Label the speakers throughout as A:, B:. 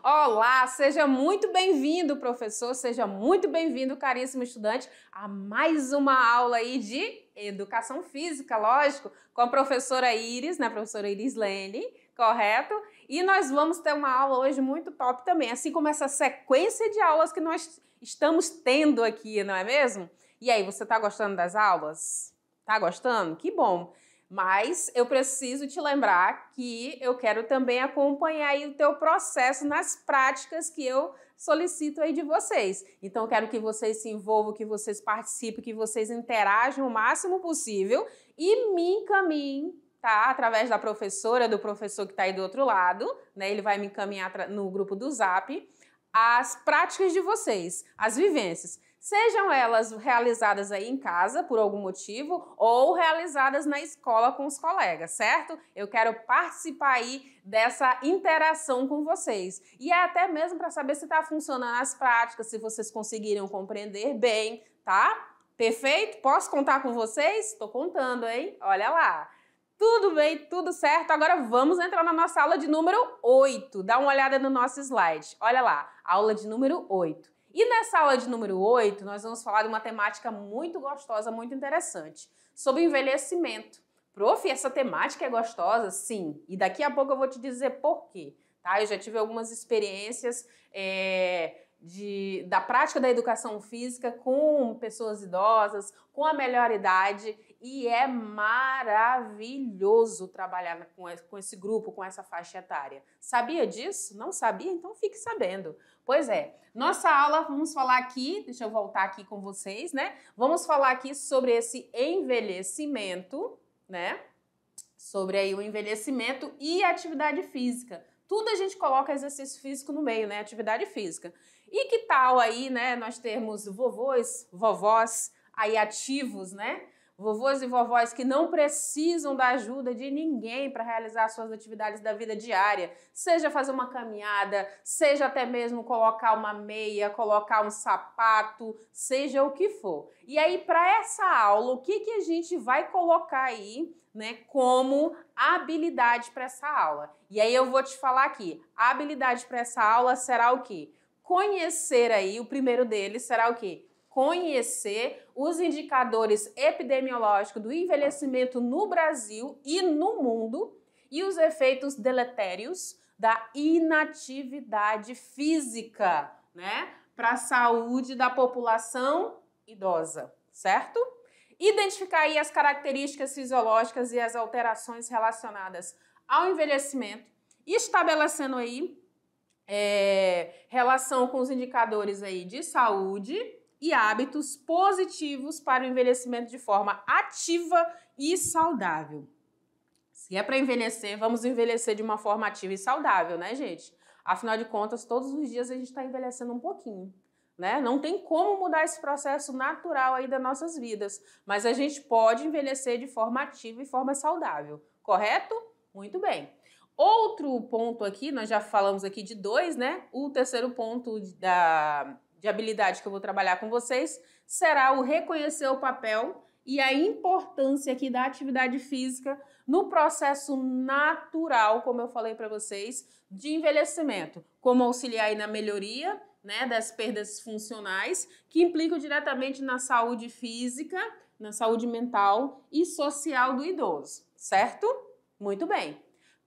A: Olá, seja muito bem-vindo, professor, seja muito bem-vindo, caríssimo estudante, a mais uma aula aí de Educação Física, lógico, com a professora Iris, né, professora Iris Lene, correto? E nós vamos ter uma aula hoje muito top também, assim como essa sequência de aulas que nós estamos tendo aqui, não é mesmo? E aí, você tá gostando das aulas? Tá gostando? Que bom! Mas eu preciso te lembrar que eu quero também acompanhar aí o teu processo nas práticas que eu solicito aí de vocês. Então, eu quero que vocês se envolvam, que vocês participem, que vocês interajam o máximo possível e me encaminhem, tá? Através da professora, do professor que está aí do outro lado, né? Ele vai me encaminhar no grupo do Zap as práticas de vocês, as vivências. Sejam elas realizadas aí em casa, por algum motivo, ou realizadas na escola com os colegas, certo? Eu quero participar aí dessa interação com vocês. E é até mesmo para saber se está funcionando as práticas, se vocês conseguiram compreender bem, tá? Perfeito? Posso contar com vocês? Estou contando, hein? Olha lá. Tudo bem, tudo certo. Agora vamos entrar na nossa aula de número 8. Dá uma olhada no nosso slide. Olha lá, aula de número 8. E nessa aula de número 8, nós vamos falar de uma temática muito gostosa, muito interessante, sobre envelhecimento. Prof, essa temática é gostosa? Sim. E daqui a pouco eu vou te dizer por quê. Tá? Eu já tive algumas experiências da prática da educação física com pessoas idosas, com a melhor idade, e é maravilhoso trabalhar com esse grupo, com essa faixa etária. Sabia disso? Não sabia? Então fique sabendo. Pois é, nossa aula, vamos falar aqui, deixa eu voltar aqui com vocês, né? Vamos falar aqui sobre esse envelhecimento, né? Sobre aí o envelhecimento e a atividade física. Tudo a gente coloca exercício físico no meio, né? Atividade física. E que tal aí, né? Nós termos vovôs, vovós aí ativos, né? Vovôs e vovós que não precisam da ajuda de ninguém para realizar suas atividades da vida diária, seja fazer uma caminhada, seja até mesmo colocar uma meia, colocar um sapato, seja o que for. E aí, para essa aula, o que a gente vai colocar aí, né, como habilidade para essa aula? E aí eu vou te falar aqui, a habilidade para essa aula será o quê? Conhecer aí, o primeiro deles será o quê? Conhecer os indicadores epidemiológicos do envelhecimento no Brasil e no mundo e os efeitos deletérios da inatividade física, né, para a saúde da população idosa, certo? Identificar aí as características fisiológicas e as alterações relacionadas ao envelhecimento, estabelecendo aí relação com os indicadores aí de saúde e hábitos positivos para o envelhecimento de forma ativa e saudável. Se é para envelhecer, vamos envelhecer de uma forma ativa e saudável, né, gente? Afinal de contas, todos os dias a gente está envelhecendo um pouquinho, né? Não tem como mudar esse processo natural aí das nossas vidas, mas a gente pode envelhecer de forma ativa e forma saudável, correto? Muito bem. Outro ponto aqui, nós já falamos aqui de 2, né? O terceiro ponto de habilidade que eu vou trabalhar com vocês será o reconhecer o papel e a importância aqui da atividade física no processo natural, como eu falei para vocês, de envelhecimento, como auxiliar aí na melhoria, né, das perdas funcionais que implicam diretamente na saúde física, na saúde mental e social do idoso, certo? Muito bem.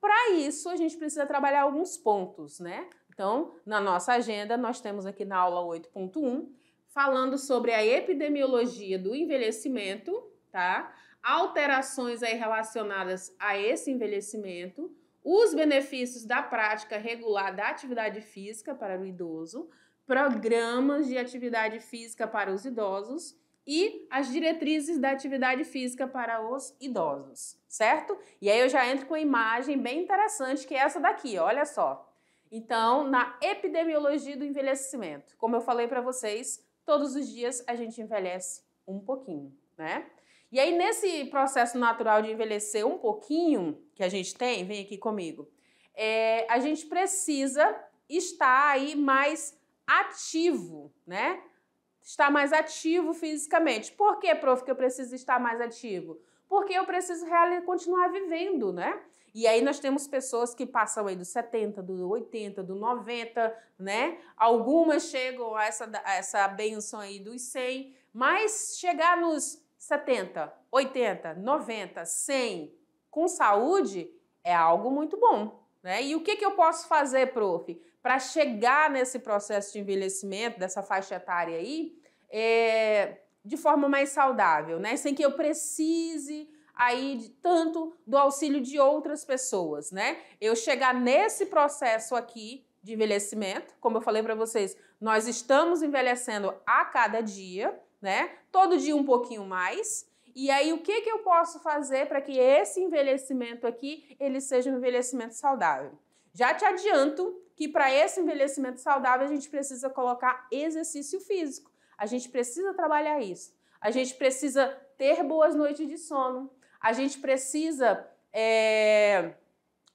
A: Para isso, a gente precisa trabalhar alguns pontos, né? Então, na nossa agenda, nós temos aqui na aula 8.1, falando sobre a epidemiologia do envelhecimento, tá? Alterações aí relacionadas a esse envelhecimento, os benefícios da prática regular da atividade física para o idoso, programas de atividade física para os idosos e as diretrizes da atividade física para os idosos, certo? E aí eu já entro com uma imagem bem interessante, que é essa daqui, olha só. Então, na epidemiologia do envelhecimento, como eu falei para vocês, todos os dias a gente envelhece um pouquinho, né? E aí, nesse processo natural de envelhecer um pouquinho que a gente tem, vem aqui comigo, a gente precisa estar aí mais ativo, né? estar mais ativo fisicamente. Por que, prof, que eu preciso estar mais ativo? Porque eu preciso continuar vivendo, né? E aí nós temos pessoas que passam aí dos 70, do 80, do 90, né? Algumas chegam a essa bênção aí dos 100, mas chegar nos 70, 80, 90, 100 com saúde é algo muito bom, né? E o que eu posso fazer, prof, para chegar nesse processo de envelhecimento, dessa faixa etária aí, de forma mais saudável, né? Sem que eu precise aí tanto do auxílio de outras pessoas, né? Eu chegar nesse processo aqui de envelhecimento, como eu falei para vocês, nós estamos envelhecendo a cada dia, né? Todo dia um pouquinho mais. E aí, o que eu posso fazer para que esse envelhecimento aqui, ele seja um envelhecimento saudável? Já te adianto que para esse envelhecimento saudável, a gente precisa colocar exercício físico. A gente precisa trabalhar isso. A gente precisa ter boas noites de sono. A gente precisa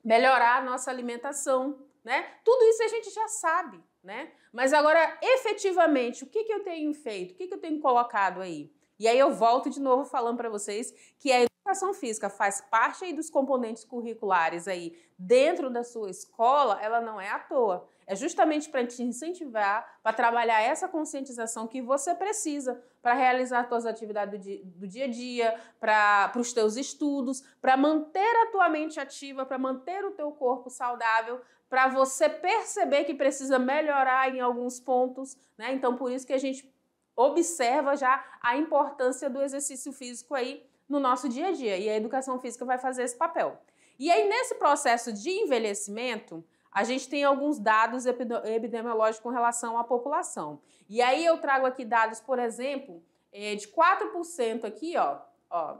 A: melhorar a nossa alimentação, né? Tudo isso a gente já sabe, né? Mas agora, efetivamente, o que eu tenho feito? O que eu tenho colocado aí? E aí eu volto de novo falando para vocês que a educação física faz parte aí dos componentes curriculares aí dentro da sua escola, ela não é à toa. É justamente para te incentivar, para trabalhar essa conscientização que você precisa para realizar as suas atividades do dia a dia, para os teus estudos, para manter a tua mente ativa, para manter o teu corpo saudável, para você perceber que precisa melhorar em alguns pontos, né? Então, por isso que a gente observa já a importância do exercício físico aí no nosso dia a dia. E a educação física vai fazer esse papel. E aí, nesse processo de envelhecimento, a gente tem alguns dados epidemiológicos com relação à população. E aí eu trago aqui dados, por exemplo, de 4% aqui, ó.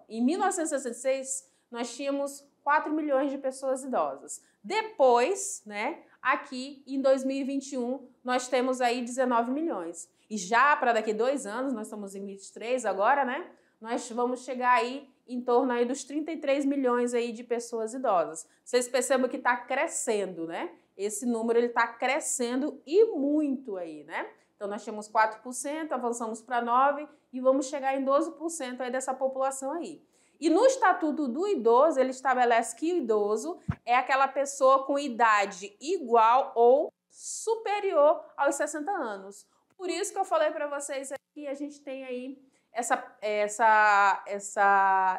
A: Em 1966, nós tínhamos 4 milhões de pessoas idosas. Depois, né, aqui em 2021, nós temos aí 19 milhões. E já para daqui 2 anos, nós estamos em 23 agora, né? Nós vamos chegar aí em torno aí dos 33 milhões aí de pessoas idosas. Vocês percebam que está crescendo, né? Esse número ele está crescendo e muito aí, né? Então nós temos 4%, avançamos para 9% e vamos chegar em 12% aí dessa população aí. E no Estatuto do Idoso, ele estabelece que o idoso é aquela pessoa com idade igual ou superior aos 60 anos. Por isso que eu falei para vocês aqui, a gente tem aí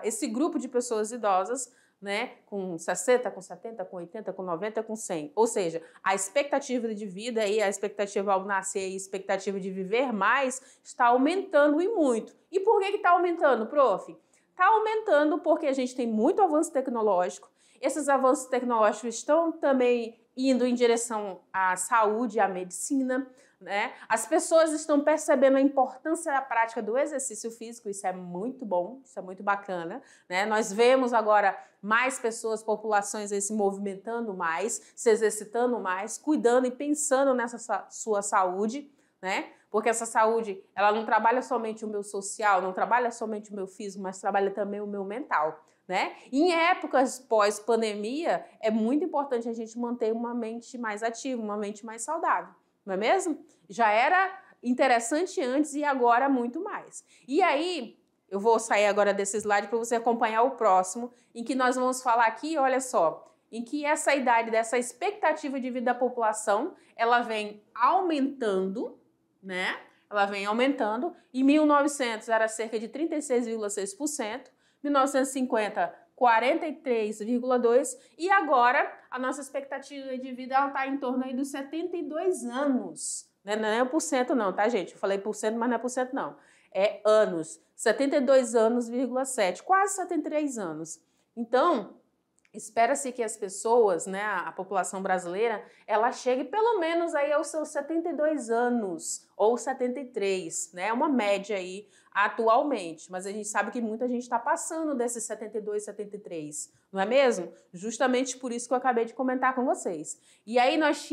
A: esse grupo de pessoas idosas, né, com 60, com 70, com 80, com 90, com 100. Ou seja, a expectativa de vida e a expectativa ao nascer e a expectativa de viver mais está aumentando e muito. E por que está aumentando, prof? Está aumentando porque a gente tem muito avanço tecnológico. Esses avanços tecnológicos estão também indo em direção à saúde, à medicina, né? As pessoas estão percebendo a importância da prática do exercício físico, isso é muito bom, isso é muito bacana, né? Nós vemos agora mais pessoas, populações aí se movimentando mais, se exercitando mais, cuidando e pensando nessa sua saúde, né? Porque essa saúde, ela não trabalha somente o meu social, não trabalha somente o meu físico, mas trabalha também o meu mental, né? E em épocas pós-pandemia, é muito importante a gente manter uma mente mais ativa, uma mente mais saudável. Não é mesmo? Já era interessante antes e agora muito mais. E aí, eu vou sair agora desse slide para você acompanhar o próximo, em que nós vamos falar aqui, olha só, em que essa idade, dessa expectativa de vida da população, ela vem aumentando, né? Ela vem aumentando. Em 1900 era cerca de 36,6%, 1950 43,2% e agora a nossa expectativa de vida está em torno aí dos 72 anos. Não é por cento não, tá, gente? Eu falei por cento, mas não é por cento não. É anos. 72 anos,7, quase 73 anos. Então, espera-se que as pessoas, né, a população brasileira, ela chegue pelo menos aí aos seus 72 anos ou 73, né? É uma média aí atualmente, mas a gente sabe que muita gente está passando desses 72, 73, não é mesmo? Justamente por isso que eu acabei de comentar com vocês. E aí nós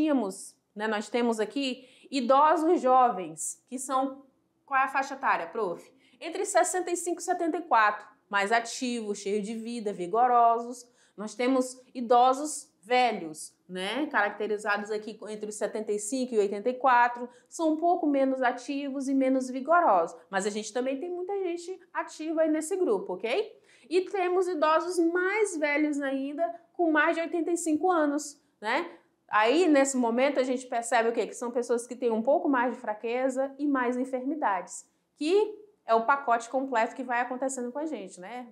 A: temos aqui idosos jovens, que são, qual é a faixa etária, prof? Entre 65 e 74, mais ativos, cheios de vida, vigorosos. Nós temos idosos velhos, né, caracterizados aqui entre os 75 e 84, são um pouco menos ativos e menos vigorosos, mas a gente também tem muita gente ativa aí nesse grupo, ok? E temos idosos mais velhos ainda, com mais de 85 anos, né? Aí, nesse momento, a gente percebe o quê? Que são pessoas que têm um pouco mais de fraqueza e mais enfermidades, que é o pacote completo que vai acontecendo com a gente, né?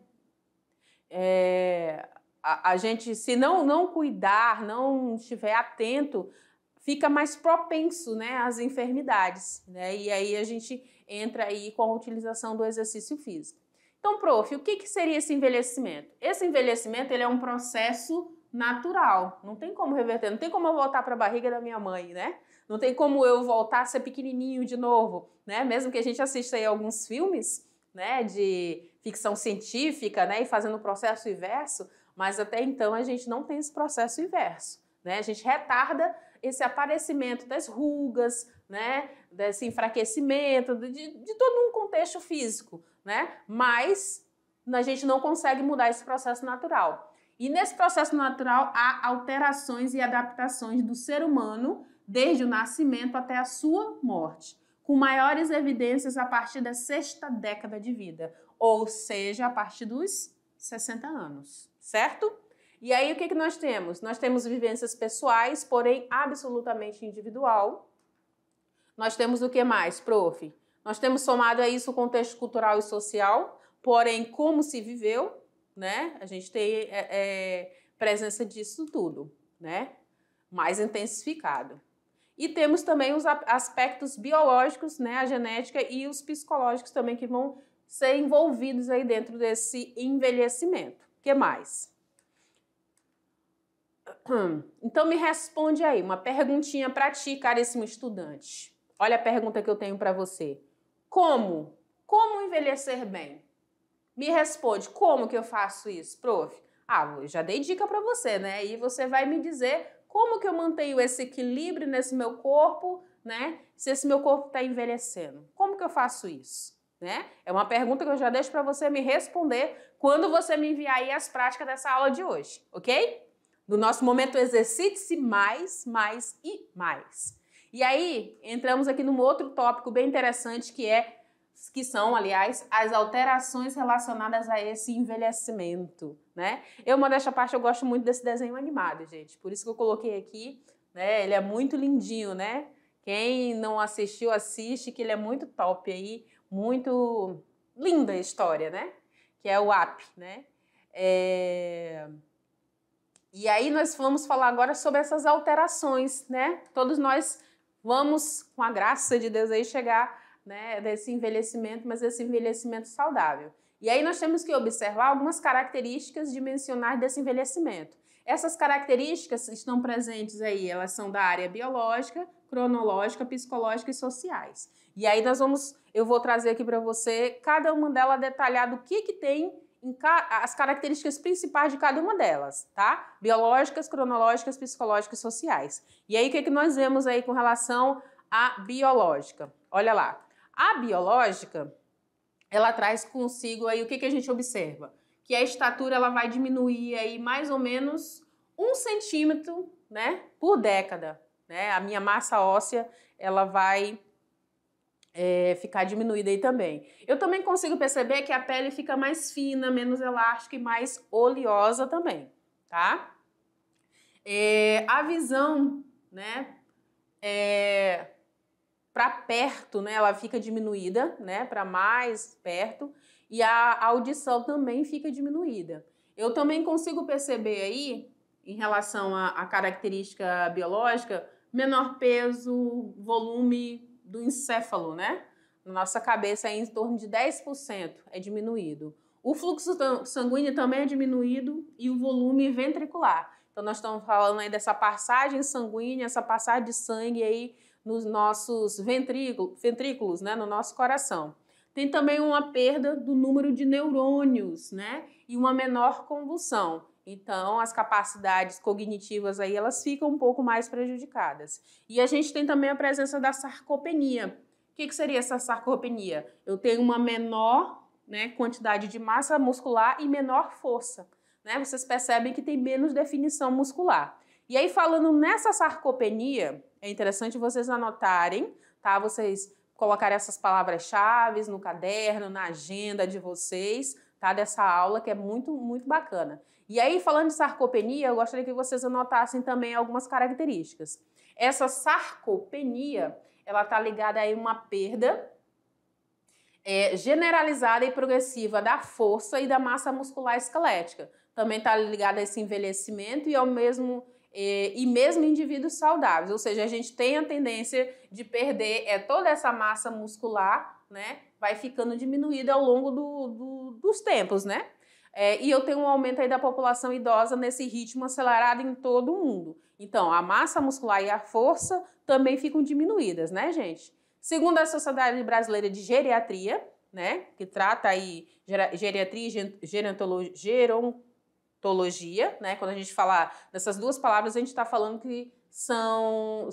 A: A gente, se não cuidar, não estiver atento, fica mais propenso, né, às enfermidades, né? E aí a gente entra aí com a utilização do exercício físico. Então, prof, o que seria esse envelhecimento? Esse envelhecimento, ele é um processo natural, não tem como reverter, não tem como eu voltar para a barriga da minha mãe, né? Não tem como eu voltar a ser pequenininho de novo, né? Mesmo que a gente assista aí alguns filmes, né, de ficção científica, né, e fazendo o processo inverso, mas até então a gente não tem esse processo inverso, né? A gente retarda esse aparecimento das rugas, né, desse enfraquecimento, de todo um contexto físico, né? Mas a gente não consegue mudar esse processo natural. E nesse processo natural há alterações e adaptações do ser humano desde o nascimento até a sua morte, com maiores evidências a partir da 6ª década de vida, ou seja, a partir dos 60 anos, certo? E aí o que nós temos? Nós temos vivências pessoais, porém absolutamente individual. Nós temos o que mais, prof? Nós temos somado a isso o contexto cultural e social, porém como se viveu, né? A gente tem presença disso tudo, né? Mais intensificado. E temos também os aspectos biológicos, né? A genética e os psicológicos também que vão ser envolvidos aí dentro desse envelhecimento. O que mais? Então me responde aí, uma perguntinha para ti, caríssimo estudante. Olha a pergunta que eu tenho para você. Como? Como envelhecer bem? Me responde, como que eu faço isso, prof? Eu já dei dica para você, né? E você vai me dizer como que eu mantenho esse equilíbrio nesse meu corpo, né? Se esse meu corpo está envelhecendo. Como que eu faço isso? Né? É uma pergunta que eu já deixo para você me responder quando você me enviar aí as práticas dessa aula de hoje, ok? No nosso momento exercite-se mais, mais e mais. E aí, entramos aqui num outro tópico bem interessante que são, aliás, as alterações relacionadas a esse envelhecimento, né? Modéstia à parte, eu gosto muito desse desenho animado, gente. Por isso que eu coloquei aqui, né? Ele é muito lindinho, né? Quem não assistiu, assiste, que ele é muito top aí, muito linda a história, né? Que é o Up, né? E aí nós vamos falar agora sobre essas alterações, né? Todos nós vamos, com a graça de Deus, aí chegar, né, desse envelhecimento, mas esse envelhecimento saudável. E aí nós temos que observar algumas características dimensionais desse envelhecimento. Essas características estão presentes aí, elas são da área biológica, cronológica, psicológica e sociais. E aí eu vou trazer aqui para você cada uma delas detalhado o que tem as características principais de cada uma delas, tá? Biológicas, cronológicas, psicológicas e sociais. E aí o que nós vemos aí com relação à biológica? Olha lá. A biológica, ela traz consigo aí o que a gente observa? Que a estatura ela vai diminuir aí mais ou menos 1 centímetro, né, por década, né? A minha massa óssea ela vai ficar diminuída aí também. Eu também consigo perceber que a pele fica mais fina, menos elástica e mais oleosa também, tá? A visão, né, para perto, né, ela fica diminuída, né, para mais perto, e a audição também fica diminuída. Eu também consigo perceber aí, em relação à característica biológica, menor peso, volume do encéfalo, né? Na nossa cabeça é em torno de 10% é diminuído. O fluxo sanguíneo também é diminuído e o volume ventricular. Então nós estamos falando aí dessa passagem sanguínea, essa passagem de sangue aí nos nossos ventrículos, né, no nosso coração. Tem também uma perda do número de neurônios, né, e uma menor convulsão. Então, as capacidades cognitivas aí, elas ficam um pouco mais prejudicadas. E a gente tem também a presença da sarcopenia. O que seria essa sarcopenia? Eu tenho uma menor, né, quantidade de massa muscular e menor força. Né? Vocês percebem que tem menos definição muscular. E aí, falando nessa sarcopenia, é interessante vocês anotarem, tá? Vocês colocarem essas palavras-chave no caderno, na agenda de vocês, tá? Dessa aula, que é muito, muito bacana. E aí, falando de sarcopenia, eu gostaria que vocês anotassem também algumas características. Essa sarcopenia, ela tá ligada a uma perda generalizada e progressiva da força e da massa muscular esquelética. Também está ligada a esse envelhecimento e mesmo indivíduos saudáveis, ou seja, a gente tem a tendência de perder toda essa massa muscular, né? Vai ficando diminuída ao longo dos tempos, né? E eu tenho um aumento aí da população idosa nesse ritmo acelerado em todo o mundo. Então, a massa muscular e a força também ficam diminuídas, né, gente? Segundo a Sociedade Brasileira de Geriatria, né, que trata aí geriatria e gerontologia, né, quando a gente fala dessas duas palavras, a gente está falando que são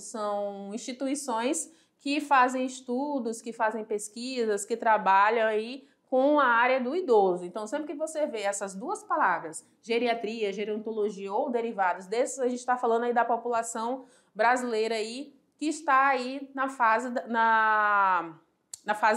A: instituições que fazem estudos, que fazem pesquisas, que trabalham aí com a área do idoso. Então, sempre que você vê essas duas palavras, geriatria, gerontologia ou derivados desses, a gente está falando aí da população brasileira aí que está aí na fase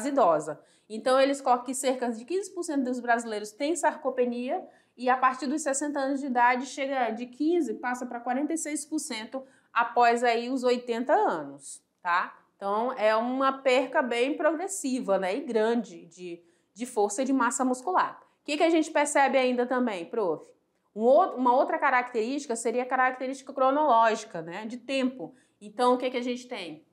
A: idosa. Então, eles colocam que cerca de 15% dos brasileiros têm sarcopenia e a partir dos 60 anos de idade chega de 15%, passa para 46% após aí os 80 anos, tá? Então, é uma perca bem progressiva, né, e grande de força e de massa muscular. O que a gente percebe ainda também, prof? Uma outra característica seria a característica cronológica, né, de tempo. Então, o que a gente tem?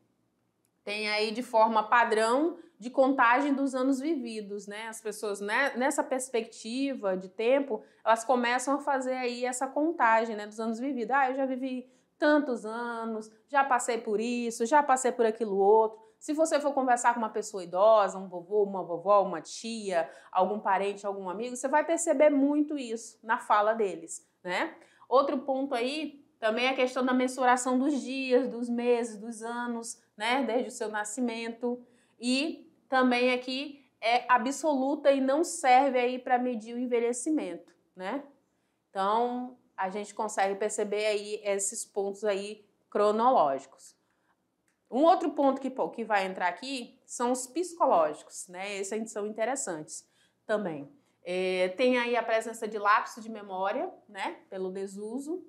A: Tem aí de forma padrão de contagem dos anos vividos, né? As pessoas, né, nessa perspectiva de tempo, elas começam a fazer aí essa contagem, né, dos anos vividos. Eu já vivi tantos anos, já passei por isso, já passei por aquilo outro. Se você for conversar com uma pessoa idosa, um vovô, uma vovó, uma tia, algum parente, algum amigo, você vai perceber muito isso na fala deles, né? Outro ponto aí também é a questão da mensuração dos dias, dos meses, dos anos, né? Desde o seu nascimento. E também aqui é absoluta e não serve aí para medir o envelhecimento, né? Então, a gente consegue perceber aí esses pontos aí cronológicos. Um outro ponto que vai entrar aqui são os psicológicos, né? Esses são interessantes também. Tem aí a presença de lapso de memória, né? Pelo desuso.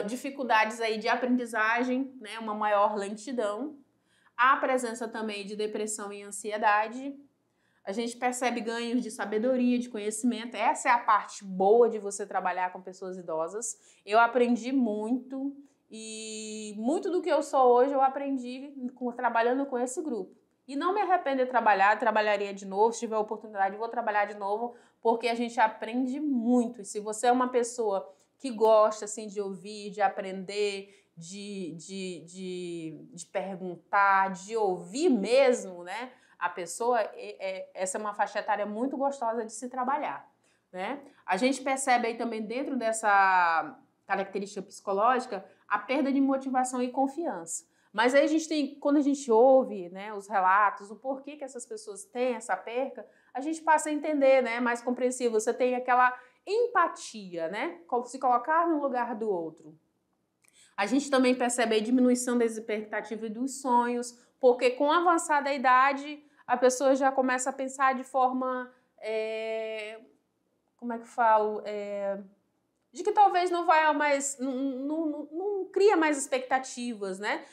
A: Dificuldades aí de aprendizagem, né? Uma maior lentidão. A presença também de depressão e ansiedade. A gente percebe ganhos de sabedoria, de conhecimento. Essa é a parte boa de você trabalhar com pessoas idosas. Eu aprendi muito. E muito do que eu sou hoje eu aprendi trabalhando com esse grupo. E não me arrependo de trabalhar, trabalharia de novo, se tiver oportunidade vou trabalhar de novo, porque a gente aprende muito. E se você é uma pessoa que gosta assim, de ouvir, de aprender, de perguntar, de ouvir mesmo, né? A pessoa, essa é uma faixa etária muito gostosa de se trabalhar, né? A gente percebe aí também dentro dessa característica psicológica a perda de motivação e confiança. Mas aí a gente tem, quando a gente ouve, né, os relatos, o porquê que essas pessoas têm essa perca, a gente passa a entender, né, mais compreensível. Você tem aquela empatia, né, se colocar no lugar do outro. A gente também percebe a diminuição das expectativas e dos sonhos, porque com a avançada idade, a pessoa já começa a pensar de forma, como é que eu falo, de que talvez não vai mais, não cria mais expectativas, né?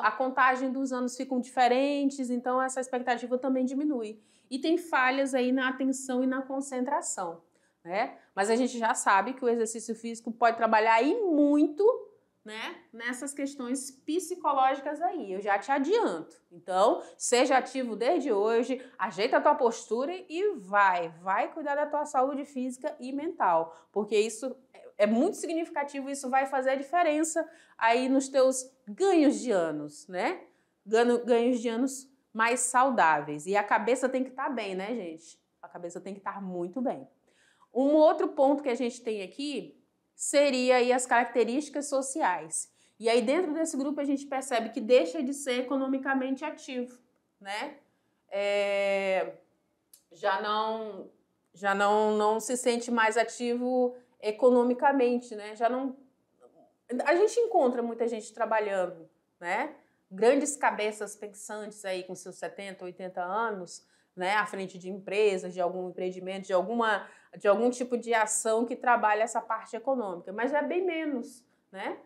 A: A contagem dos anos ficam diferentes, então essa expectativa também diminui. E tem falhas aí na atenção e na concentração, né? Mas a gente já sabe que o exercício físico pode trabalhar aí muito, né, nessas questões psicológicas aí, eu já te adianto. Então, seja ativo desde hoje, ajeita a tua postura e vai cuidar da tua saúde física e mental, porque isso é muito significativo, isso vai fazer a diferença aí nos teus ganhos de anos, né? Ganhos de anos mais saudáveis. E a cabeça tem que estar bem, né, gente? A cabeça tem que estar muito bem. Um outro ponto que a gente tem aqui seria aí as características sociais. E aí dentro desse grupo a gente percebe que deixa de ser economicamente ativo, né? Já não se sente mais ativo economicamente, né? Já não A gente encontra muita gente trabalhando, né? Grandes cabeças pensantes aí com seus 70, 80 anos, né? À frente de empresas, de algum empreendimento, de algum tipo de ação que trabalha essa parte econômica, mas é bem menos, né?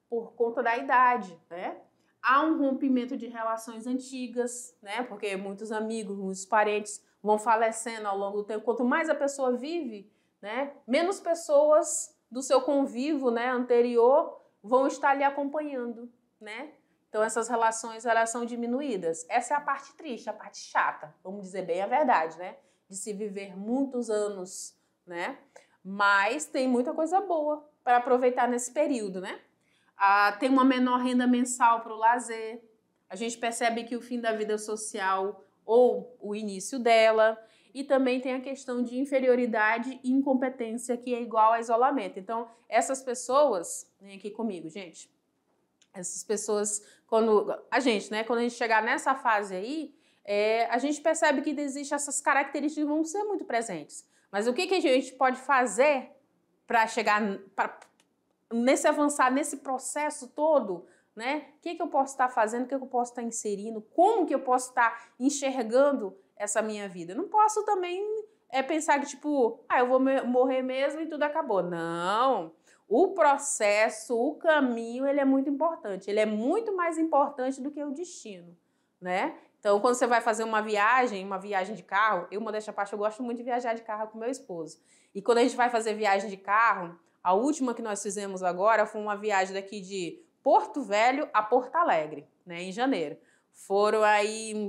A: Por conta da idade, né? Há um rompimento de relações antigas, né? Porque muitos amigos, muitos parentes vão falecendo ao longo do tempo. Quanto mais a pessoa vive, né? Menos pessoas do seu convívio, né, anterior vão estar lhe acompanhando, né? Então essas relações, elas são diminuídas. Essa é a parte triste, a parte chata, vamos dizer bem a verdade, né? De se viver muitos anos, né? Mas tem muita coisa boa para aproveitar nesse período, né? Tem uma menor renda mensal para o lazer. A gente percebe que o fim da vida social ou o início dela. E também tem a questão de inferioridade e incompetência, que é igual a isolamento. Então, essas pessoas, vem aqui comigo, gente. Essas pessoas, quando a gente chegar nessa fase aí, a gente percebe que existem essas características que vão ser muito presentes. Mas o que a gente pode fazer para chegar, avançar nesse processo todo, né? O que eu posso estar fazendo, o que eu posso estar inserindo, como que eu posso estar enxergando essa minha vida? Eu não posso também pensar que, tipo, eu vou morrer mesmo e tudo acabou. Não. O processo, o caminho, ele é muito importante. Ele é muito mais importante do que o destino, né? Então, quando você vai fazer uma viagem de carro, modéstia à parte, eu gosto muito de viajar de carro com meu esposo. E quando a gente vai fazer viagem de carro, a última que nós fizemos agora foi uma viagem daqui de Porto Velho a Porto Alegre, né, em janeiro. Foram aí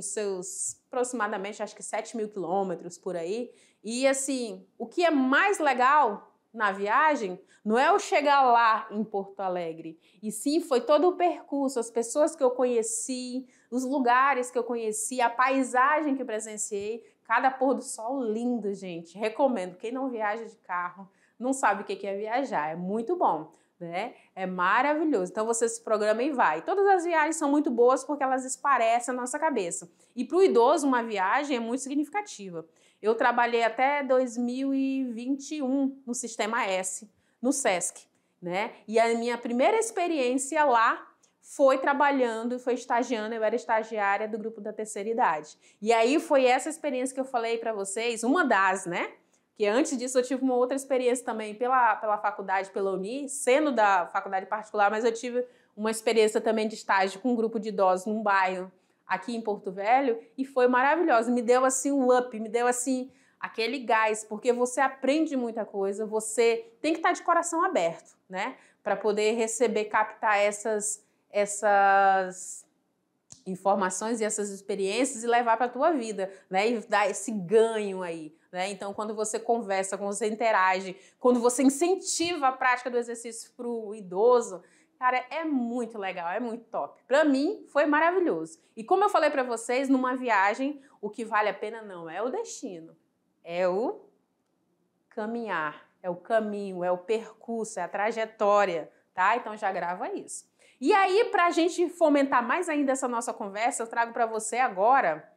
A: aproximadamente, acho que 7.000 quilômetros por aí. E assim, o que é mais legal na viagem não é eu chegar lá em Porto Alegre, e sim foi todo o percurso, as pessoas que eu conheci, os lugares que eu conheci, a paisagem que eu presenciei, cada pôr do sol lindo, gente. Recomendo. Quem não viaja de carro, não sabe o que é viajar, é muito bom, né? É maravilhoso. Então você se programa e vai. Todas as viagens são muito boas porque elas esparecem a nossa cabeça. E para o idoso, uma viagem é muito significativa. Eu trabalhei até 2021 no Sistema S, no SESC, né? E a minha primeira experiência lá foi trabalhando, foi estagiando, eu era estagiária do grupo da terceira idade. E aí foi essa experiência que eu falei para vocês, uma das, né? Que antes disso eu tive uma outra experiência também pela faculdade, pela Uni, sendo da faculdade particular, mas eu tive uma experiência também de estágio com um grupo de idosos num bairro aqui em Porto Velho, e foi maravilhoso, me deu assim um up, me deu assim aquele gás, porque você aprende muita coisa, você tem que estar de coração aberto, né? Para poder receber, captar essas informações e essas experiências e levar para a tua vida, né? E dar esse ganho aí, né? Então, quando você conversa, quando você interage, quando você incentiva a prática do exercício para o idoso, cara, é muito legal, é muito top. Para mim, foi maravilhoso. E como eu falei para vocês, numa viagem, o que vale a pena não é o destino, é o caminhar, é o caminho, é o percurso, é a trajetória, tá? Então, já grava isso. E aí, para a gente fomentar mais ainda essa nossa conversa, eu trago para você agora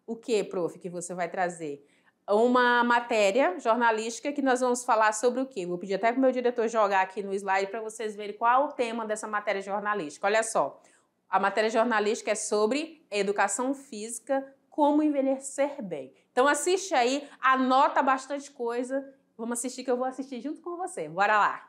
A: o que, prof, que você vai trazer? Uma matéria jornalística que nós vamos falar sobre o quê? Vou pedir até para o meu diretor jogar aqui no slide para vocês verem qual é o tema dessa matéria jornalística. Olha só, a matéria jornalística é sobre educação física, como envelhecer bem. Então assiste aí, anota bastante coisa. Vamos assistir que eu vou assistir junto com você. Bora lá!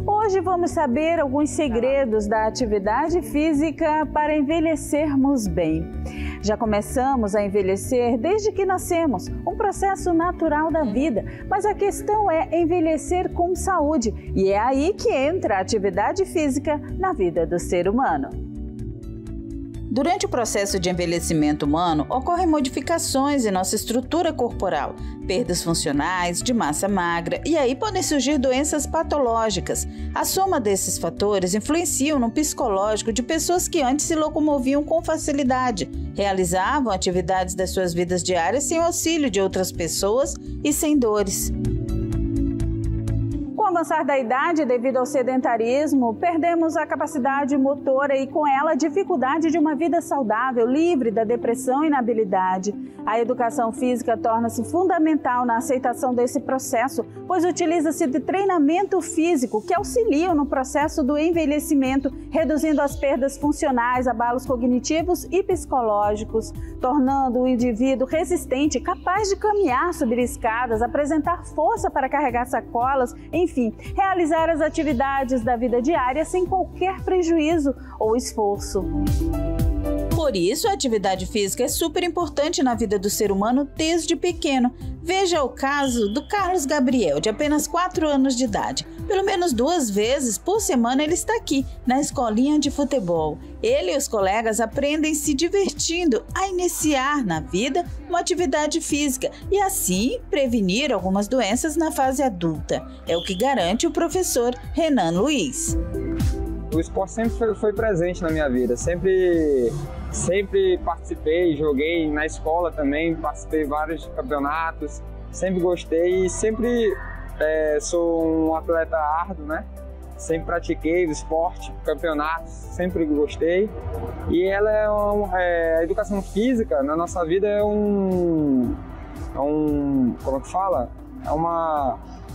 B: Hoje vamos saber alguns segredos da atividade física para envelhecermos bem. Já começamos a envelhecer desde que nascemos, um processo natural da vida, mas a questão é envelhecer com saúde, e é aí que entra a atividade física na vida do ser humano.
C: Durante o processo de envelhecimento humano, ocorrem modificações em nossa estrutura corporal, perdas funcionais, de massa magra, e aí podem surgir doenças patológicas. A soma desses fatores influenciam no psicológico de pessoas que antes se locomoviam com facilidade, realizavam atividades das suas vidas diárias sem o auxílio de outras pessoas e sem dores. Com
B: avançar da idade, devido ao sedentarismo, perdemos a capacidade motora e, com ela, a dificuldade de uma vida saudável, livre da depressão e inabilidade. A educação física torna-se fundamental na aceitação desse processo, pois utiliza-se de treinamento físico que auxilia no processo do envelhecimento, reduzindo as perdas funcionais, abalos cognitivos e psicológicos, tornando o indivíduo resistente, capaz de caminhar, subir escadas, apresentar força para carregar sacolas, enfim, realizar as atividades da vida diária sem qualquer prejuízo ou esforço.
C: Por isso, a atividade física é super importante na vida do ser humano desde pequeno. Veja o caso do Carlos Gabriel, de apenas 4 anos de idade. Pelo menos 2 vezes por semana ele está aqui, na escolinha de futebol. Ele e os colegas aprendem se divertindo a iniciar na vida uma atividade física e assim prevenir algumas doenças na fase adulta. É o que garante o professor Renan Luiz.
D: O esporte sempre foi presente na minha vida, sempre participei, joguei na escola também, participei de vários campeonatos, sempre gostei e sempre sou um atleta árduo, né? Sempre pratiquei o esporte, campeonatos, sempre gostei. E ela a educação física na nossa vida como que fala?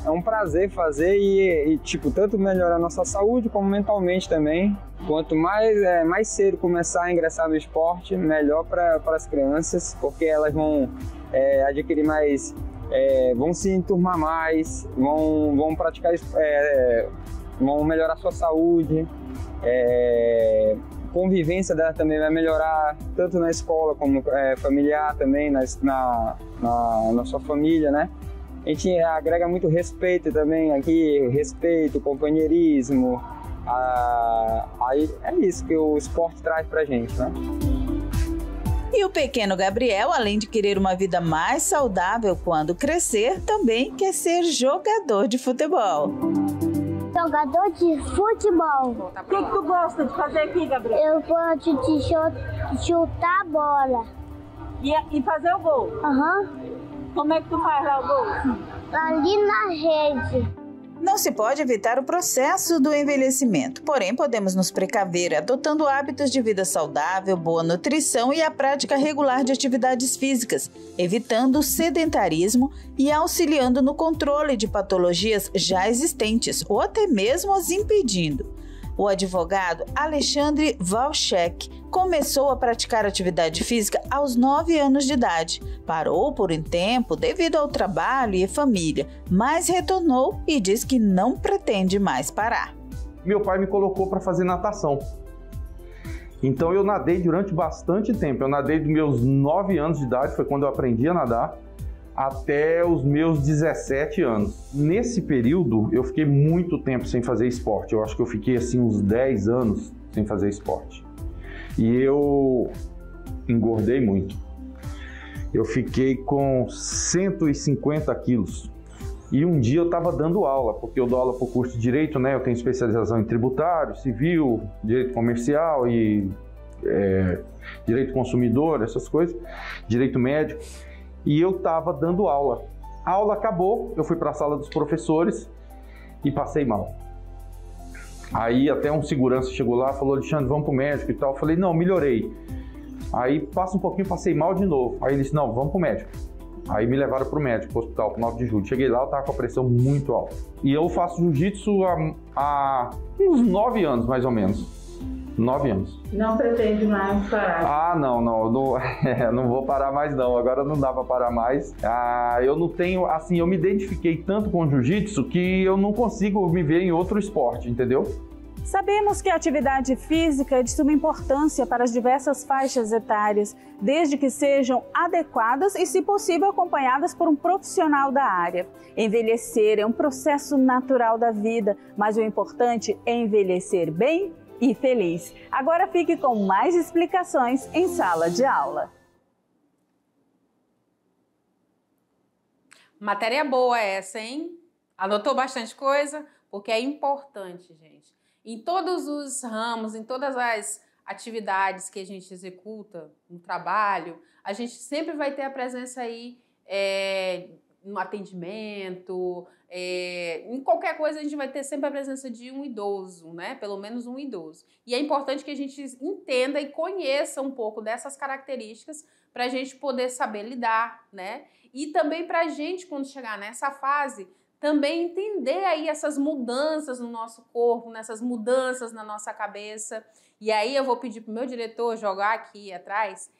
D: É um prazer fazer e tipo, tanto melhorar a nossa saúde como mentalmente também. Quanto mais cedo começar a ingressar no esporte, melhor para as crianças, porque elas vão adquirir mais, vão se enturmar mais, vão praticar, vão melhorar a sua saúde. Convivência dela também vai melhorar, tanto na escola como familiar também, na sua família, né? A gente agrega muito respeito também aqui, respeito, companheirismo. Aí é isso que o esporte traz pra gente, né?
C: E o pequeno Gabriel, além de querer uma vida mais saudável quando crescer, também quer ser jogador de futebol.
E: Jogador de futebol.
B: O que tu gosta de fazer aqui, Gabriel?
E: Eu gosto de chutar a bola.
B: E fazer o gol?
E: Aham.
B: Como é que tu faz lá o gol?
E: Ali na rede.
C: Não se pode evitar o processo do envelhecimento, porém podemos nos precaver adotando hábitos de vida saudável, boa nutrição e a prática regular de atividades físicas, evitando o sedentarismo e auxiliando no controle de patologias já existentes ou até mesmo as impedindo. O advogado Alexandre Valchek começou a praticar atividade física aos 9 anos de idade. Parou por um tempo devido ao trabalho e família, mas retornou e diz que não pretende mais parar.
F: Meu pai me colocou para fazer natação. Então eu nadei durante bastante tempo. Eu nadei dos meus 9 anos de idade, foi quando eu aprendi a nadar, até os meus 17 anos. Nesse período, eu fiquei muito tempo sem fazer esporte. Eu acho que eu fiquei assim uns 10 anos sem fazer esporte. E eu engordei muito. Eu fiquei com 150 quilos. E um dia eu estava dando aula, porque eu dou aula para o curso de Direito, né? Eu tenho especialização em tributário, civil, direito comercial e direito consumidor, essas coisas, direito médico. E eu estava dando aula. A aula acabou, eu fui para a sala dos professores e passei mal. Aí até um segurança chegou lá e falou: Alexandre, vamos para o médico e tal. Eu falei: não, melhorei. Aí passa um pouquinho, passei mal de novo. Aí ele disse: não, vamos para o médico. Aí me levaram para o médico, para o hospital, para o 9 de julho. Cheguei lá, eu estava com a pressão muito alta. E eu faço jiu-jitsu há uns 9 anos, mais ou menos. 9 anos.
B: Não pretende mais parar?
F: Não vou parar mais não, agora não dá para parar mais. Eu não tenho, assim, eu me identifiquei tanto com o jiu-jitsu que eu não consigo me ver em outro esporte, entendeu?
B: Sabemos que a atividade física é de suma importância para as diversas faixas etárias, desde que sejam adequadas e, se possível, acompanhadas por um profissional da área. Envelhecer é um processo natural da vida, mas o importante é envelhecer bem e feliz. Agora fique com mais explicações em sala de aula.
A: Matéria boa essa, hein? Anotou bastante coisa? Porque é importante, gente. Em todos os ramos, em todas as atividades que a gente executa no trabalho, a gente sempre vai ter a presença aí no atendimento, em qualquer coisa a gente vai ter sempre a presença de um idoso, né? Pelo menos um idoso. E é importante que a gente entenda e conheça um pouco dessas características para a gente poder saber lidar, né? E também para a gente, quando chegar nessa fase, também entender aí essas mudanças no nosso corpo, nessas mudanças na nossa cabeça. E aí eu vou pedir para o meu diretor jogar aqui atrás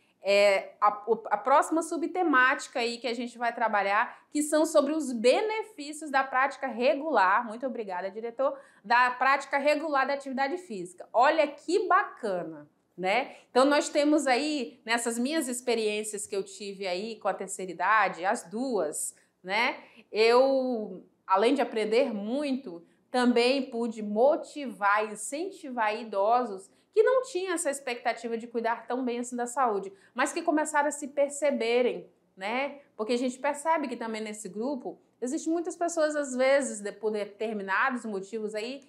A: a próxima subtemática aí que a gente vai trabalhar, que são sobre os benefícios da prática regular, muito obrigada, diretor, da prática regular da atividade física. Olha que bacana, né? Então nós temos aí, nessas minhas experiências que eu tive aí com a terceira idade, as duas, né? Eu, além de aprender muito, também pude motivar e incentivar idosos que não tinham essa expectativa de cuidar tão bem assim da saúde, mas que começaram a se perceberem, né? Porque a gente percebe que também nesse grupo existem muitas pessoas, às vezes, por determinados motivos aí,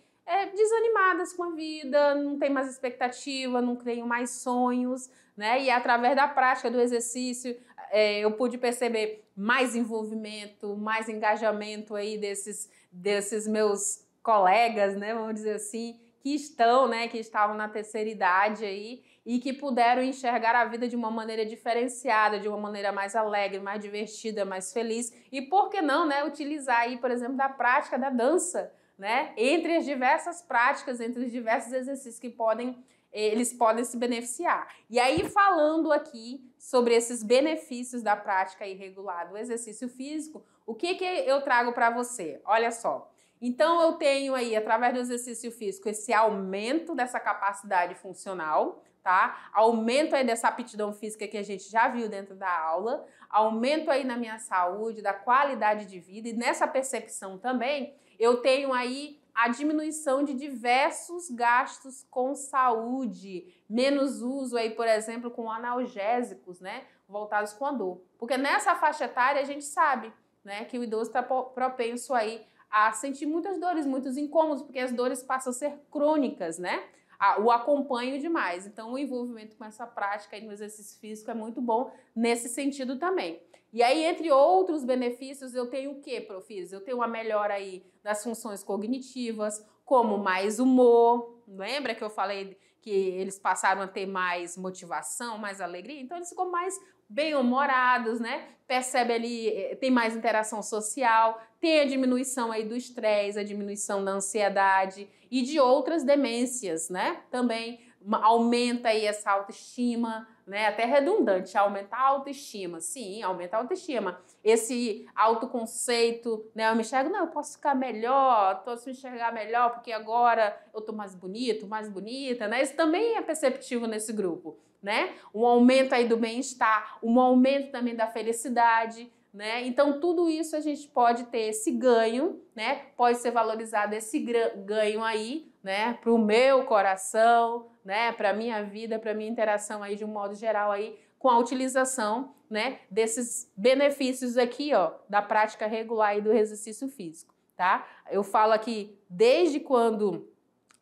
A: desanimadas com a vida, não tem mais expectativa, não criam mais sonhos, né? E através da prática do exercício, eu pude perceber mais envolvimento, mais engajamento aí desses meus colegas, né? Vamos dizer assim, que estavam na terceira idade aí e que puderam enxergar a vida de uma maneira diferenciada, de uma maneira mais alegre, mais divertida, mais feliz. E por que não, né, utilizar aí, por exemplo, da prática da dança, né, entre as diversas práticas, entre os diversos exercícios que eles podem se beneficiar. E aí, falando aqui sobre esses benefícios da prática irregular do exercício físico, o que eu trago para você? Olha só. Então, eu tenho aí, através do exercício físico, esse aumento dessa capacidade funcional, tá? Aumento aí dessa aptidão física que a gente já viu dentro da aula, aumento aí na minha saúde, da qualidade de vida, e nessa percepção também, eu tenho aí a diminuição de diversos gastos com saúde, menos uso aí, por exemplo, com analgésicos, né? Voltados com a dor. Porque nessa faixa etária a gente sabe, né, que o idoso está propenso aí a sentir muitas dores, muitos incômodos, porque as dores passam a ser crônicas, né? O acompanho demais. Então, o envolvimento com essa prática aí no exercício físico é muito bom nesse sentido também. E aí, entre outros benefícios, eu tenho o quê, Profis? Eu tenho uma melhora aí das funções cognitivas, como mais humor. Lembra que eu falei que eles passaram a ter mais motivação, mais alegria? Então, eles ficam mais bem-humorados, né? Percebe ali, tem mais interação social, tem a diminuição aí do estresse, a diminuição da ansiedade e de outras demências, né? Também aumenta aí essa autoestima, né? Até redundante, aumentar a autoestima. Sim, aumenta a autoestima. Esse autoconceito, né? Eu me enxergo, não, eu posso ficar melhor, posso me enxergar melhor porque agora eu tô mais bonito, mais bonita, né? Isso também é perceptível nesse grupo, né? Um aumento aí do bem-estar, um aumento também da felicidade, né? Então, tudo isso a gente pode ter esse ganho, né? Pode ser valorizado esse ganho aí, né? Para o meu coração, né? Para a minha vida, para a minha interação aí de um modo geral aí, com a utilização, né? Desses benefícios aqui, ó, da prática regular e do exercício físico, tá? Eu falo aqui desde quando,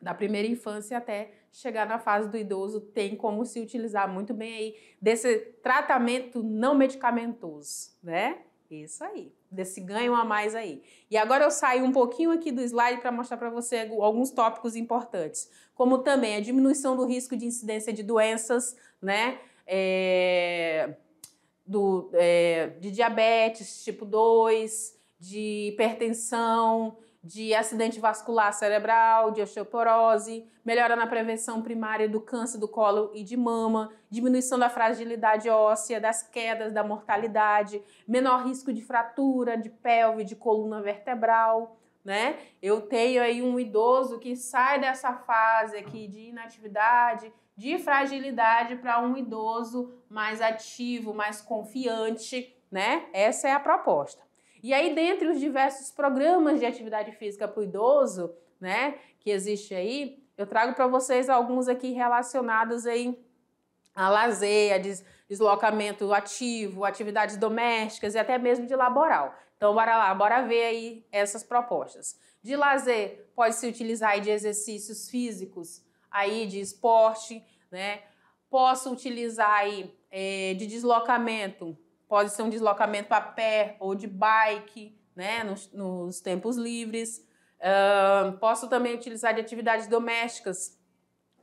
A: da primeira infância até chegar na fase do idoso, tem como se utilizar muito bem aí desse tratamento não medicamentoso, né? Isso aí, desse ganho a mais aí. E agora eu saio um pouquinho aqui do slide para mostrar para você alguns tópicos importantes, como também a diminuição do risco de incidência de doenças, né? De diabetes tipo 2, de hipertensão, de acidente vascular cerebral, de osteoporose, melhora na prevenção primária do câncer do colo e de mama, diminuição da fragilidade óssea, das quedas, da mortalidade, menor risco de fratura de pelve, de coluna vertebral, né? Eu tenho aí um idoso que sai dessa fase aqui de inatividade, de fragilidade para um idoso mais ativo, mais confiante, né? Essa é a proposta. E aí, dentre os diversos programas de atividade física para o idoso, né, que existe aí, eu trago para vocês alguns aqui relacionados aí a lazer, a deslocamento ativo, atividades domésticas e até mesmo de laboral. Então, bora lá, bora ver aí essas propostas. De lazer, pode-se utilizar aí de exercícios físicos, aí de esporte, né? Posso utilizar aí de deslocamento, pode ser um deslocamento a pé ou de bike, né, nos tempos livres. Posso também utilizar de atividades domésticas,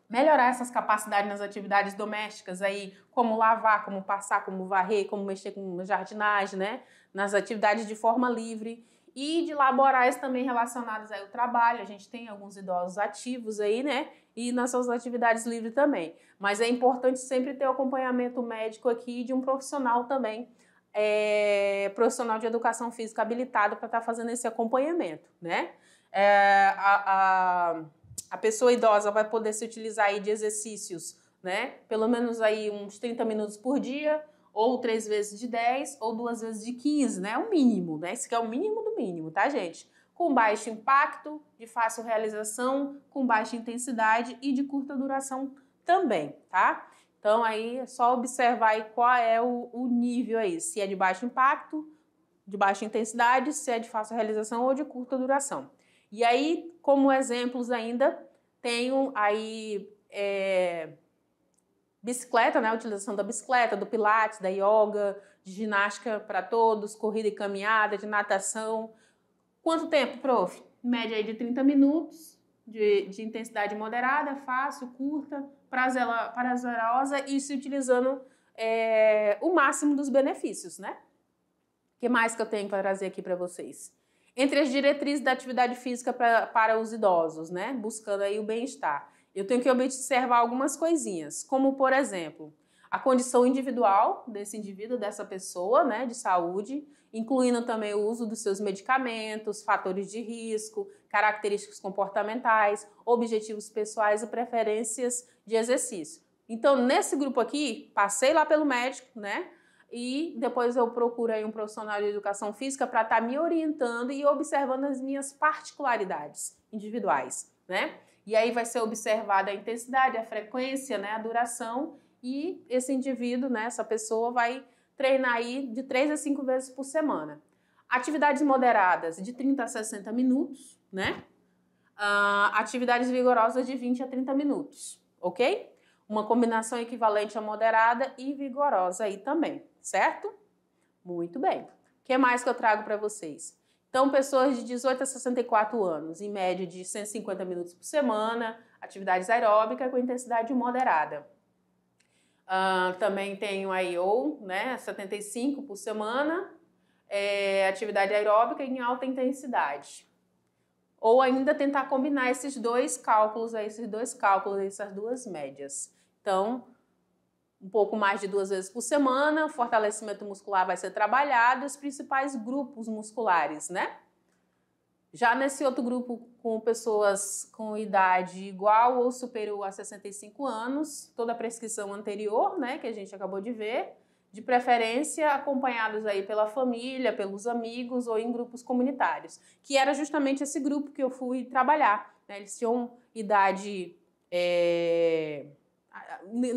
A: melhorar essas capacidades nas atividades domésticas aí, como lavar, como passar, como varrer, como mexer com jardinagem, né, nas atividades de forma livre. E de laborais também relacionadas aí ao trabalho, a gente tem alguns idosos ativos aí, né, e nas suas atividades livres também. Mas é importante sempre ter o acompanhamento médico aqui de um profissional também, profissional de educação física habilitado para estar fazendo esse acompanhamento, né. A pessoa idosa vai poder se utilizar aí de exercícios, né, pelo menos aí uns 30 minutos por dia, ou 3 vezes de 10, ou 2 vezes de 15, né? O mínimo, né? Esse aqui é o mínimo do mínimo, tá, gente? Com baixo impacto, de fácil realização, com baixa intensidade e de curta duração também, tá? Então, aí é só observar aí qual é o nível aí, se é de baixo impacto, de baixa intensidade, se é de fácil realização ou de curta duração. E aí, como exemplos ainda, tenho aí... bicicleta, né? A utilização da bicicleta, do pilates, da yoga, de ginástica para todos, corrida e caminhada, de natação. Quanto tempo, prof? Média aí de 30 minutos, de intensidade moderada, fácil, curta, prazerosa e se utilizando o máximo dos benefícios, né? O que mais que eu tenho para trazer aqui para vocês? Entre as diretrizes da atividade física para os idosos, né? Buscando aí o bem-estar. Eu tenho que observar algumas coisinhas, como, por exemplo, a condição individual desse indivíduo, dessa pessoa, né, de saúde, incluindo também o uso dos seus medicamentos, fatores de risco, características comportamentais, objetivos pessoais e preferências de exercício. Então, nesse grupo aqui, passei lá pelo médico, né, e depois eu procuro aí um profissional de educação física para estar me orientando e observando as minhas particularidades individuais, né? E aí vai ser observada a intensidade, a frequência, né, a duração, e esse indivíduo, né, essa pessoa vai treinar aí de 3 a 5 vezes por semana. Atividades moderadas de 30 a 60 minutos, né? Atividades vigorosas de 20 a 30 minutos, ok? Uma combinação equivalente a moderada e vigorosa aí também, certo? Muito bem. O que mais que eu trago para vocês? Então, pessoas de 18 a 64 anos, em média de 150 minutos por semana, atividades aeróbicas com intensidade moderada. Também tenho aí, né, 75 por semana, atividade aeróbica em alta intensidade. Ou ainda tentar combinar esses dois cálculos, essas duas médias. Então, um pouco mais de 2 vezes por semana, fortalecimento muscular vai ser trabalhado, os principais grupos musculares, né? Já nesse outro grupo, com pessoas com idade igual ou superior a 65 anos, toda a prescrição anterior, né, que a gente acabou de ver, de preferência acompanhados aí pela família, pelos amigos ou em grupos comunitários, que era justamente esse grupo que eu fui trabalhar, né? Eles tinham idade...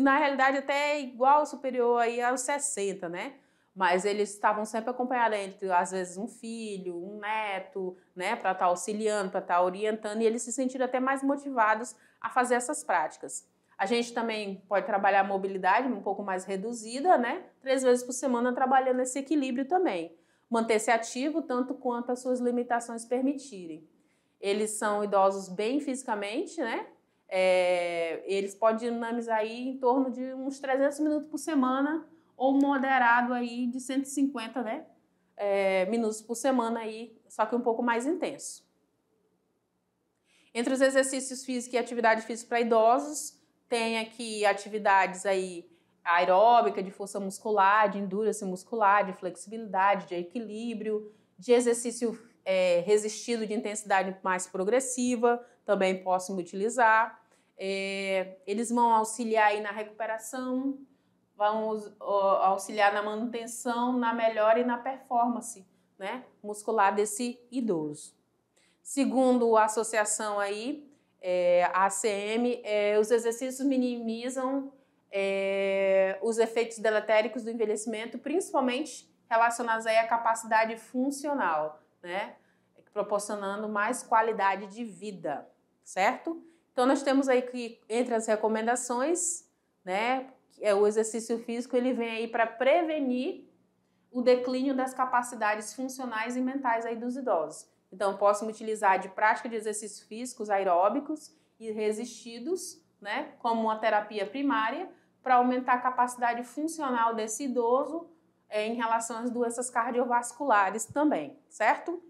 A: na realidade até igual ou superior aí aos 60, né? Mas eles estavam sempre acompanhados entre, às vezes, um filho, um neto, né? Para estar auxiliando, para estar orientando, e eles se sentiram até mais motivados a fazer essas práticas. A gente também pode trabalhar a mobilidade um pouco mais reduzida, né? 3 vezes por semana trabalhando esse equilíbrio também. Manter-se ativo tanto quanto as suas limitações permitirem. Eles são idosos bem fisicamente, né? Eles podem dinamizar aí em torno de uns 300 minutos por semana ou moderado aí de 150, né, minutos por semana aí, só que um pouco mais intenso. Entre os exercícios físicos e atividade física para idosos, tem aqui atividades aí aeróbica, de força muscular, de endurance muscular, de flexibilidade, de equilíbrio, de exercício resistido de intensidade mais progressiva, também posso me utilizar. Eles vão auxiliar aí na recuperação, vão auxiliar na manutenção, na melhora e na performance, né, muscular desse idoso. Segundo a associação aí, a ACM, os exercícios minimizam os efeitos deletéricos do envelhecimento, principalmente relacionados aí à capacidade funcional, né, proporcionando mais qualidade de vida, certo? Então, nós temos aí que, entre as recomendações, né, o exercício físico, ele vem aí para prevenir o declínio das capacidades funcionais e mentais aí dos idosos. Então, posso me utilizar de prática de exercícios físicos aeróbicos e resistidos, né, como uma terapia primária, para aumentar a capacidade funcional desse idoso em relação às doenças cardiovasculares também, certo?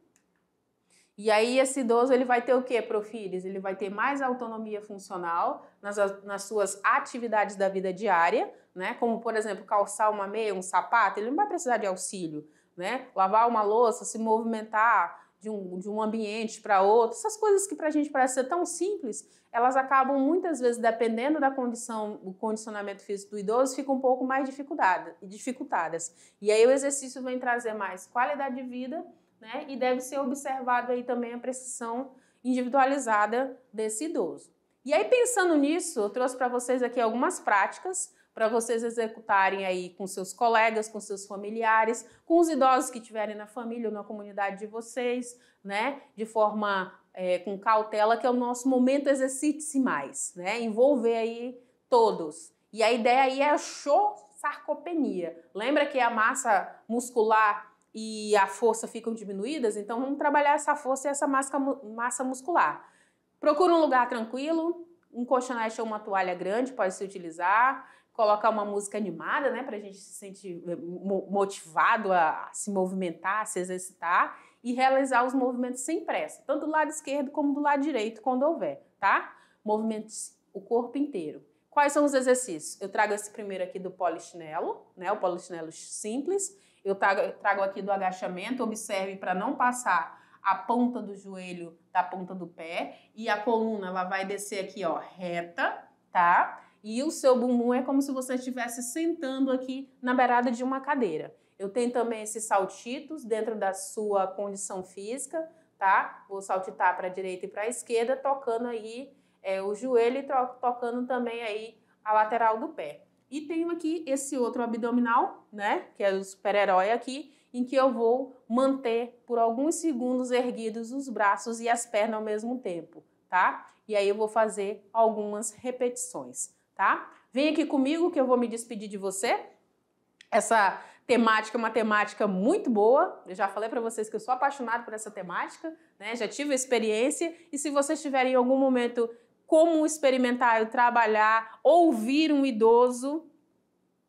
A: E aí esse idoso ele vai ter o quê, Profílios? Ele vai ter mais autonomia funcional nas suas atividades da vida diária, né? Como, por exemplo, calçar uma meia, um sapato, ele não vai precisar de auxílio, né? Lavar uma louça, se movimentar de um ambiente para outro, essas coisas que para a gente parecem ser tão simples, elas acabam muitas vezes, dependendo da condição, o condicionamento físico do idoso, ficam um pouco mais dificultadas. E aí o exercício vem trazer mais qualidade de vida, né? E deve ser observado aí também a precisão individualizada desse idoso. E aí, pensando nisso, eu trouxe para vocês aqui algumas práticas para vocês executarem aí com seus colegas, com seus familiares, com os idosos que tiverem na família ou na comunidade de vocês, né? De forma com cautela, que é o nosso momento exercite-se mais, né? Envolver aí todos. E a ideia aí é a sarcopenia. Lembra que a massa muscular e a força ficam diminuídas? Então vamos trabalhar essa força e essa massa muscular. Procura um lugar tranquilo, um colchonete ou uma toalha grande pode se utilizar, colocar uma música animada, né, para a gente se sentir motivado a se movimentar, a se exercitar e realizar os movimentos sem pressa, tanto do lado esquerdo como do lado direito, quando houver, tá? Movimentos o corpo inteiro. Quais são os exercícios? Eu trago esse primeiro aqui do polichinelo, né, o polichinelo simples. Eu trago aqui do agachamento, observe para não passar a ponta do joelho da ponta do pé e a coluna ela vai descer aqui, ó, reta, tá? E o seu bumbum é como se você estivesse sentando aqui na beirada de uma cadeira. Eu tenho também esses saltitos dentro da sua condição física, tá? Vou saltitar para a direita e para a esquerda, tocando aí o joelho e tocando também aí a lateral do pé. E tenho aqui esse outro abdominal, né? Que é o super-herói aqui, em que eu vou manter por alguns segundos erguidos os braços e as pernas ao mesmo tempo, tá? E aí eu vou fazer algumas repetições, tá? Vem aqui comigo que eu vou me despedir de você. Essa temática é uma temática muito boa. Eu já falei para vocês que eu sou apaixonada por essa temática, né? Já tive a experiência. E se vocês tiverem em algum momento como experimentar, trabalhar, ouvir um idoso,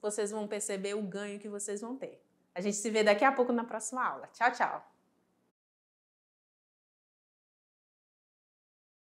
A: vocês vão perceber o ganho que vocês vão ter. A gente se vê daqui a pouco na próxima aula. Tchau, tchau!